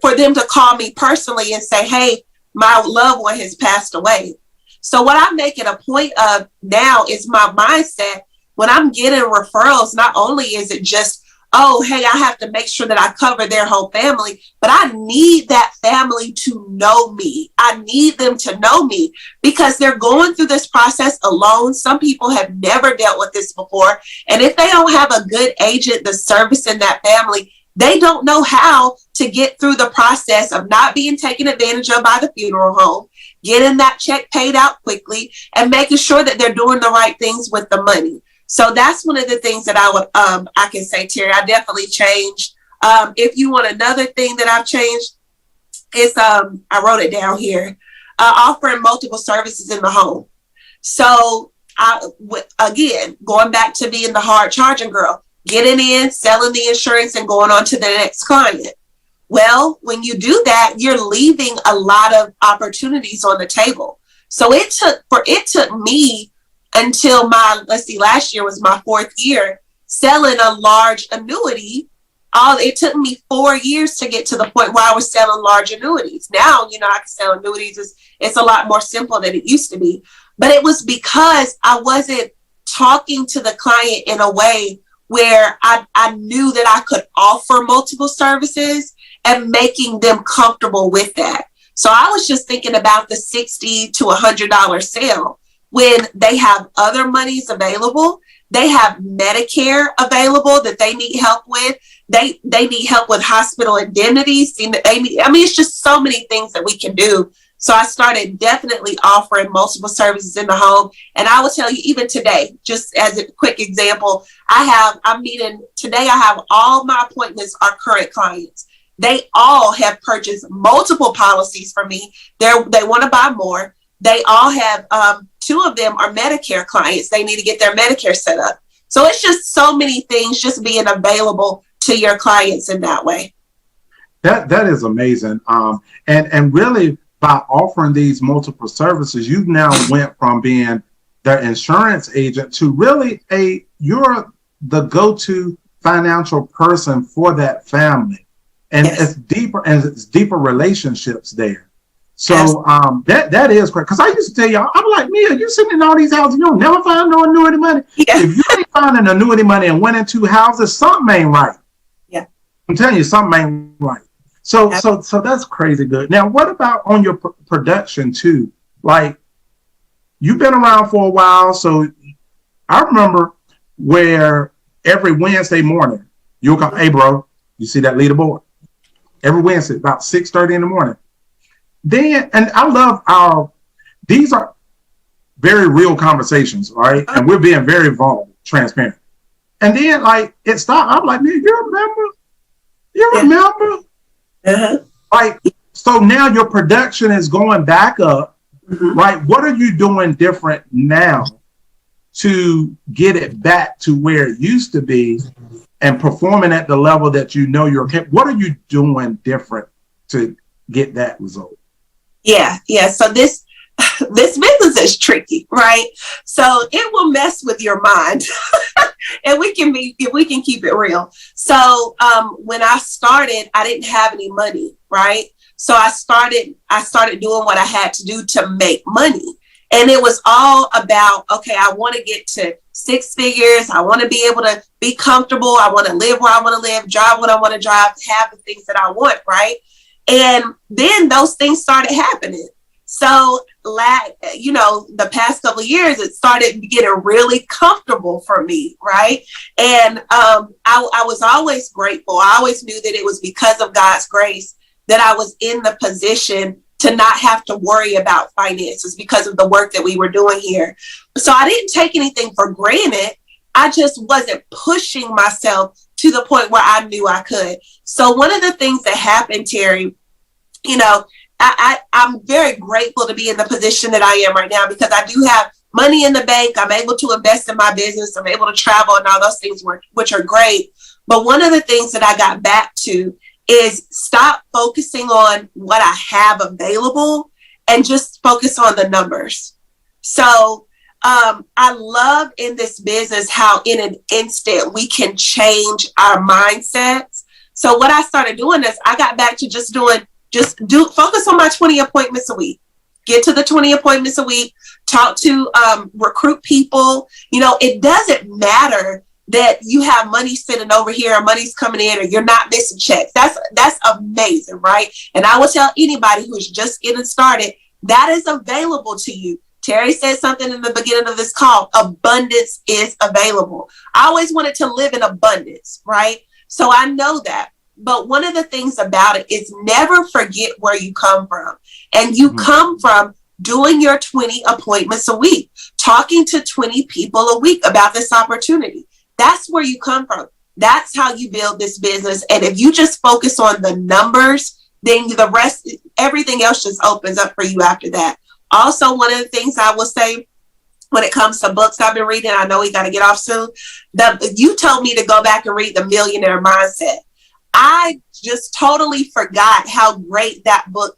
for them to call me personally and say, hey, my loved one has passed away. So what I'm making a point of now is my mindset. When I'm getting referrals, not only is it just, oh, hey, I have to make sure that I cover their whole family, but I need that family to know me. I need them to know me because they're going through this process alone. Some people have never dealt with this before. And if they don't have a good agent that's servicing that family, they don't know how to get through the process of not being taken advantage of by the funeral home, getting that check paid out quickly, and making sure that they're doing the right things with the money. So that's one of the things that I can say, Terry, I definitely changed. If you want another thing that I've changed, it's, I wrote it down here, offering multiple services in the home. So again, going back to being the hard charging girl, getting in, selling the insurance, and going on to the next client. Well, when you do that, you're leaving a lot of opportunities on the table. So it took me until last year was my 4th year selling a large annuity. It took me 4 years to get to the point where I was selling large annuities. Now, I can sell annuities. It's a lot more simple than it used to be. But it was because I wasn't talking to the client in a way where I knew that I could offer multiple services and making them comfortable with that. So I was just thinking about the $60 to $100 sale when they have other monies available. They have Medicare available that they need help with. They need help with hospital indemnities. It's just so many things that we can do. So I started definitely offering multiple services in the home. And I will tell you, even today, just as a quick example, I'm meeting today. I have all my appointments are current clients. They all have purchased multiple policies from me. They want to buy more. They all have, 2 of them are Medicare clients. They need to get their Medicare set up. So it's just so many things just being available to your clients in that way. That is amazing. And really, by offering these multiple services, you now went from being the insurance agent to really you're the go-to financial person for that family. And yes. It's deeper relationships there. So yes. That is great. Because I used to tell y'all, I'm like, Mia, you sitting in all these houses, you'll never find no annuity money. Yeah. If you ain't finding annuity money and went into houses, something ain't right. Yeah. I'm telling you, something ain't right. So that's crazy good. Now, what about on your production too? Like, you've been around for a while, so I remember where every Wednesday morning you'll come, hey bro, you see that leaderboard? Every Wednesday about 6:30 in the morning. Then, and I love these are very real conversations, right? And we're being very vulnerable, transparent. And then like it stopped. I'm like, man, you remember? Yeah. Uh-huh. Like, so now your production is going back up, right? What are you doing different now to get it back to where it used to be and performing at the level that you know you're capable? What are you doing different to get that result? Yeah. So this business is tricky, right? So it will mess with your mind. And we can keep it real. So when I started, I didn't have any money, right? So I started doing what I had to do to make money. And it was all about, okay, I want to get to 6 figures. I want to be able to be comfortable. I want to live where I want to live, drive what I want to drive, have the things that I want, right? And then those things started happening. So, the past couple of years, it started getting really comfortable for me, right? And I was always grateful. I always knew that it was because of God's grace that I was in the position to not have to worry about finances because of the work that we were doing here. So I didn't take anything for granted. I just wasn't pushing myself to the point where I knew I could. So one of the things that happened, Terry, I'm very grateful to be in the position that I am right now because I do have money in the bank. I'm able to invest in my business. I'm able to travel and all those things, which are great. But one of the things that I got back to is stop focusing on what I have available and just focus on the numbers. So I love in this business how in an instant we can change our mindsets. So what I started doing is I got back to focus on my 20 appointments a week. Get to the 20 appointments a week, talk to recruit people. It doesn't matter that you have money sitting over here, or money's coming in, or you're not missing checks. That's amazing, right? And I will tell anybody who's just getting started, that is available to you. Terry said something in the beginning of this call: abundance is available. I always wanted to live in abundance, right? So I know that. But one of the things about it is never forget where you come from. And you come from doing your 20 appointments a week, talking to 20 people a week about this opportunity. That's where you come from. That's how you build this business. And if you just focus on the numbers, then the rest, everything else just opens up for you after that. Also, one of the things I will say when it comes to books I've been reading, I know we got to get off soon. You told me to go back and read The Millionaire Mindset. I just totally forgot how great that book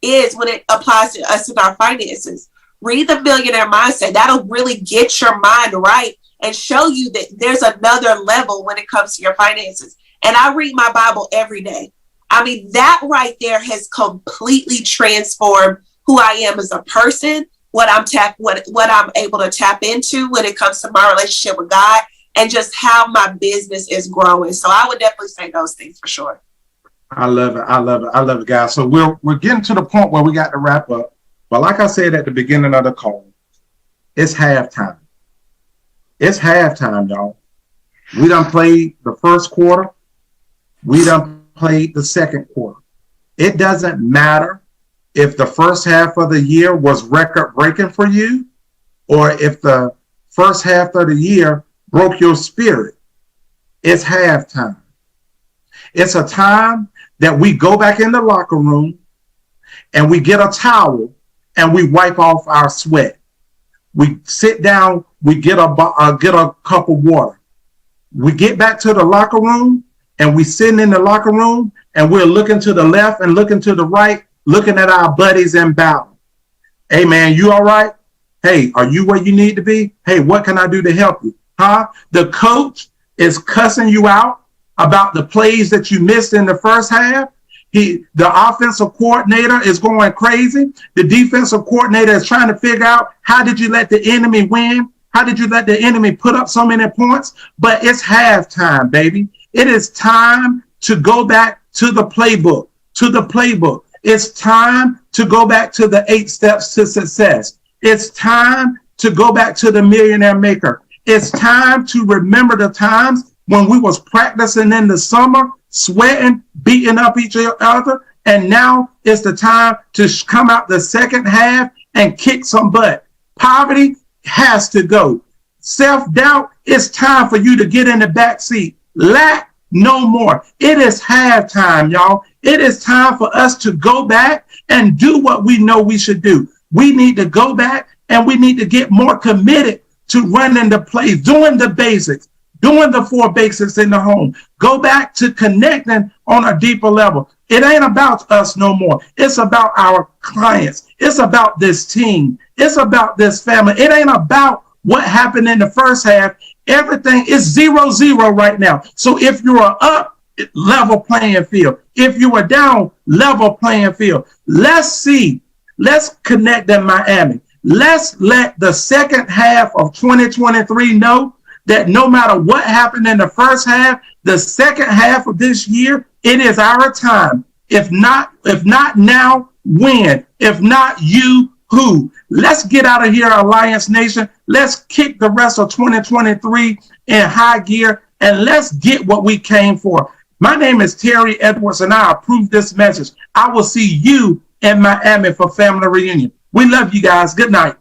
is when it applies to us in our finances. Read The Millionaire Mindset. That'll really get your mind right and show you that there's another level when it comes to your finances. And I read my Bible every day. I mean, that right there has completely transformed who I am as a person, what I'm able to tap into when it comes to my relationship with God, and just how my business is growing. So I would definitely say those things for sure. I love it. I love it. I love it, guys. So we're getting to the point where we got to wrap up. But like I said at the beginning of the call, it's halftime. It's halftime, y'all. We done played the first quarter. We done played the second quarter. It doesn't matter if the first half of the year was record-breaking for you, or if the first half of the year broke your spirit. It's halftime. It's a time that we go back in the locker room and we get a towel and we wipe off our sweat. We sit down, we get a cup of water. We get back to the locker room and we sitting in the locker room and we're looking to the left and looking to the right, looking at our buddies in battle. Hey man, you all right? Hey, are you where you need to be? Hey, what can I do to help you? Huh? The coach is cussing you out about the plays that you missed in the first half. The offensive coordinator is going crazy. The defensive coordinator is trying to figure out, how did you let the enemy win? How did you let the enemy put up so many points? But it's halftime, baby. It is time to go back to the playbook, It's time to go back to the 8 steps to success. It's time to go back to the Millionaire Maker. It's time to remember the times when we was practicing in the summer, sweating, beating up each other. And now it's the time to come out the second half and kick some butt. Poverty has to go. Self-doubt, it's time for you to get in the back seat. Lack, no more. It is halftime, y'all. It is time for us to go back and do what we know we should do. We need to go back and we need to get more committed to running the plays, doing the basics, doing the 4 basics in the home. Go back to connecting on a deeper level. It ain't about us no more. It's about our clients. It's about this team. It's about this family. It ain't about what happened in the first half. Everything is 0-0 right now. So if you are up, level playing field. If you are down, level playing field. Let's connect in Miami. Let's let the second half of 2023 know that no matter what happened in the first half, the second half of this year, it is our time. If not now, when? If not you, who? Let's get out of here, Alliance Nation. Let's kick the rest of 2023 in high gear, and let's get what we came for. My name is Terry Edwards, and I approve this message. I will see you in Miami for family reunion. We love you guys. Good night.